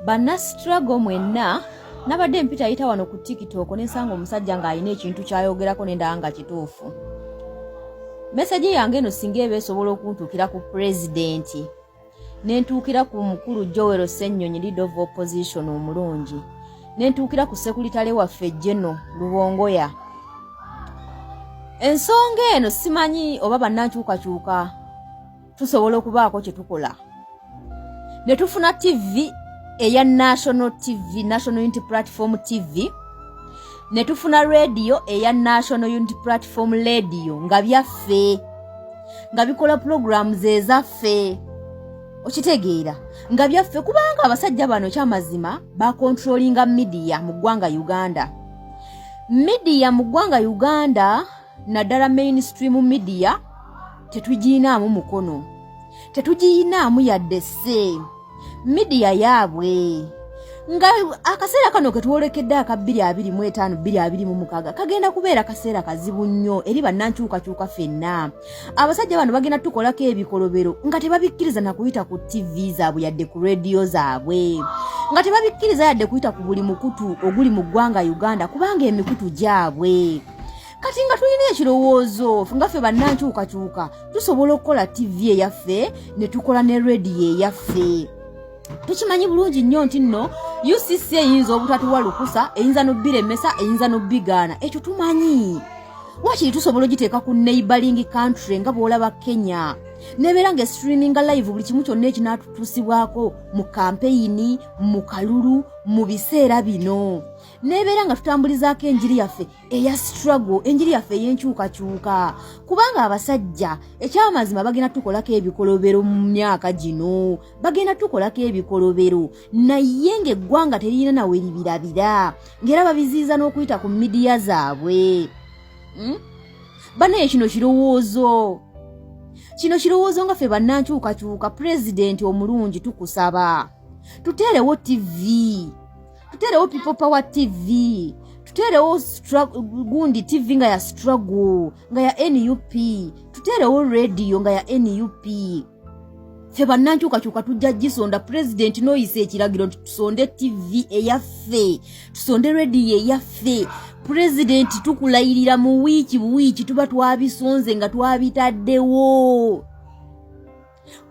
Bana struggle mwenna nabadde mpita ayita wano ku TikTok nensanga omusajja ng'alina ekintu kyayogerako nendanga kituufu. Message yange eno singa eba esobola okuntuukira ku pulezidenti nentuukira ku mukulu Joel Ssennyonyi leader of opposition omulungi nentuukira ku sekuritale waffe General Lubongoya. Ensonga eno simanyi oba bannankyukakyuka tusobola okubaako kye tukola. Ne tufuna TV eya National TV, National Unity Platform TV, ne tufuna radio eya National Unity Platform Radio nga byaffe, nga bikola programs ezaffe. Okitegeera nga byaffe kubanga abasajja bano kyamazima ba controllinga media mu ggwanga Uganda. Media mu ggwanga Uganda naddala mainstream media tetugiinaamu mukono, tetugiinaamu yadde se media yaabwe. Nga akaseera kano ke tuwolekedde aka 2025 2026 kagenda kubeera kaseera kazibu nnyo eri bannankyukakyuka ffenna. Abasajja bano bagenda tukolako ebikolobero nga tebabikkiriza na kuyita ku TV zaabwe yadde ku radio zaabwe, nga tebabikkiriza yadde kuyita ku buli mukutu oguli mu ggwanga Uganda kubanga emikutu gyabwe. Kati nga tulina ekirowoozo nga ffe bannankyukakyuka tusobola okukola TV eyaffe ne tukola ne radio eyaffe. Tukimanyi bulungi nnyo nti nno UCC eyinza obutatuwa lukusa, eyinza n'obbiremesa, eyinza n'obbigaana. Ekyo tumanyi. Wakiri tusobola ogiteeka ku neighboring country nga bw'olaba Kenya. Nebeera nga streaminga live buli kimu kyonna ekinaatutuusibwako mu campaign, mu kalulu, mu biseera bino. Nebeera nga tutambulizaako enjiri yaffe eya struggle, enjiri yaffe ey'enkyukakyuka. Kubanga abasajja ekyamazima bagenda tukolako ebikolobero mu myaka gino, bagenda tukolako ebikolobero naye ng'eggwanga terina nawe libirabira, ng'era babiziiza n'okuyita ku midiya zaabwe. Banaye kino kirowoozo nga ffe bannankyukakyuka pulezidenti omulungi tukusaba tuteerewo TV, tuteerewo People Power TV, tuteerewo gundi TV nga ya struggle nga ya NUP, tuteerewo radio nga ya NUP. Ffe bannankyukakyuka tujja gisonda pulezidenti n'oyisa ekiragiro nti tusonde TV eyaffe, tusonde radio eyaffe. Pulezidenti tukulayirira mu wiiki tuba twabisonze nga twabitaddewo.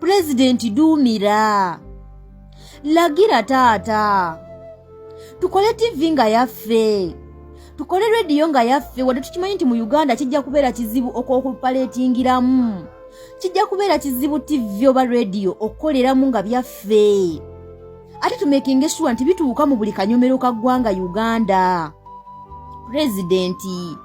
Pulezidenti duumira, lagira taata, tukole TV nga yaffe, tukole radio nga yaffe. Wadde tukimanyi nti mu Uganda kijja kubeera kizibu okupaletingiramu, kijja kubeera kizibu TV oba radio okukoleramu nga byaffe. Ate tumekinge sure nti bituuka mu buli kanyomero ka ggwanga Uganda. Pulezidenti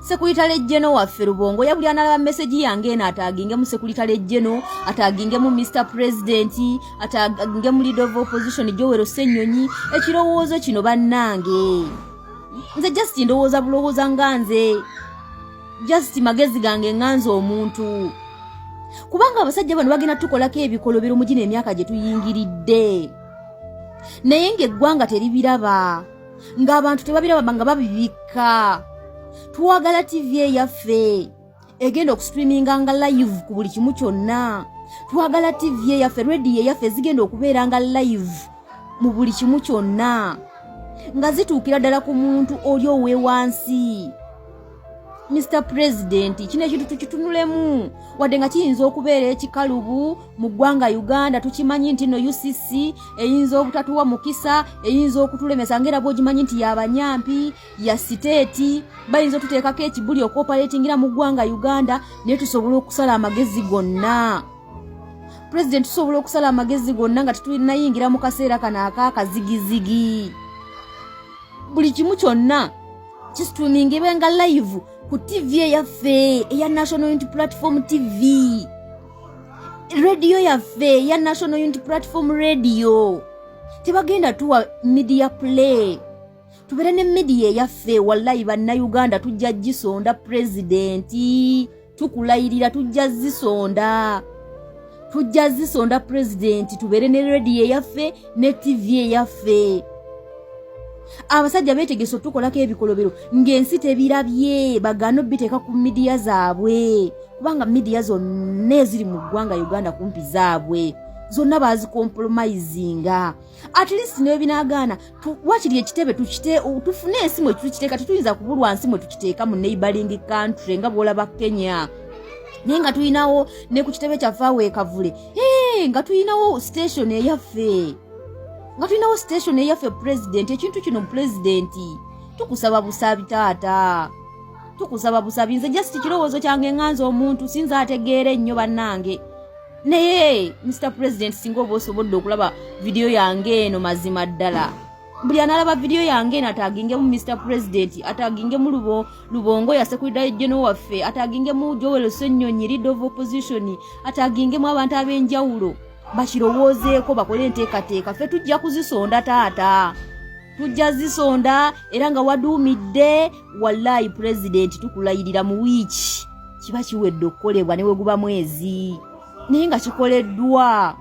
sekuritale General waffe Lubongoya buli analaba message yange eno ataginge mu sekuritale General, ataginge mu Mr. President, ataginge mu leader of opposition Joel Ssennyonyi. Ekirowoozo kino bannange nze just ndowooza bulowooza nga nze, just magezi gange nganze omuntu, kubanga abasajja bano bagenda tukolako ebikolobero mu gino emyaka gye tuyingiridde naye ng'eggwanga teribiraba, ng'abantu tebabiraba nga babibika. Tuwagala TV eyaffe egenda okustreaminga nga live ku buli kimu kyonna. Tuwagala TV eyaffe, radio eyaffe zigenda okubeera nga live mu buli kimu kyonna nga zituukira ddala ku muntu oli owewansi. Mr. President, kino ekintu tukitunulemu wadde nga kiyinza okubeera ekikalubu mu ggwanga Uganda. Tukimanyi nti no UCC eyinza obutatuwa mukisa, eyinza okutulemesa ng'era bw'ogimanyi nti y'abanyampi ya siteeti, bayinza otuteekako ekibuli okopaletingira mu ggwanga Uganda. Naye tusobola okusala amagezi gonna, President, tusobola okusala amagezi gonna nga tetulinayingira mu kaseera kano ak'akazigizigi. Buli kimu kyonna kisitulingibwe nga live ku TV yaffe eya National Unity Platform TV, radio yaffe eya National Unity Platform Radio. Tebagenda tuwa media play, tubeere ne media yaffe. Wallahi bannayuganda tujja gisonda pulezidenti, tukulayirira tujja zisonda, tujja zisonda pulezidenti, tubeere ne radio yaffe ne TV yaffe. Abasajja beetegese tukolako ebikolobero ng'ensi tebirabye, bagano biteeka ku media zaabwe kubanga media zonna eziri mu ggwanga Uganda kumpi zaabwe. zonna bazicompromisinga. At least ne binagana wakiri ekitebe tufune ensi mwe tukiteeka, tetuyinza kubulwa nsi mwe tukiteeka mu neighboring country nga bwolaba Kenya. Naye nga tuyinawo ne ku kitebe kyaffe awo ekavule nga tuyinawo station eyaffe, president. Ekintu kino president tukusaba busabi taata, tukusaba busabi. Nze just kirowoozo kyange nganza omuntu sinza ategeere nnyo bannange. Naye Mr. President singa oba osobodde okulaba video yange eno mazima ddala, buli analaba video yange eno ataginge mu Mr. President, ataginge mu Lubongo ya Secretary General waffe, ataginge mu Joel Ssenyonyi leader of opposition, ataginge mu abantu ab'enjawulo bakirowoozeeko bakole enteekateeka. Ffe tujja kuzisonda taata, tujja zisonda era nga waduumidde. Wallahi President tukulayirira mu wiiki kiba kiwedde okukolebwa ne we guba mwezi naye nga kikoleddwa.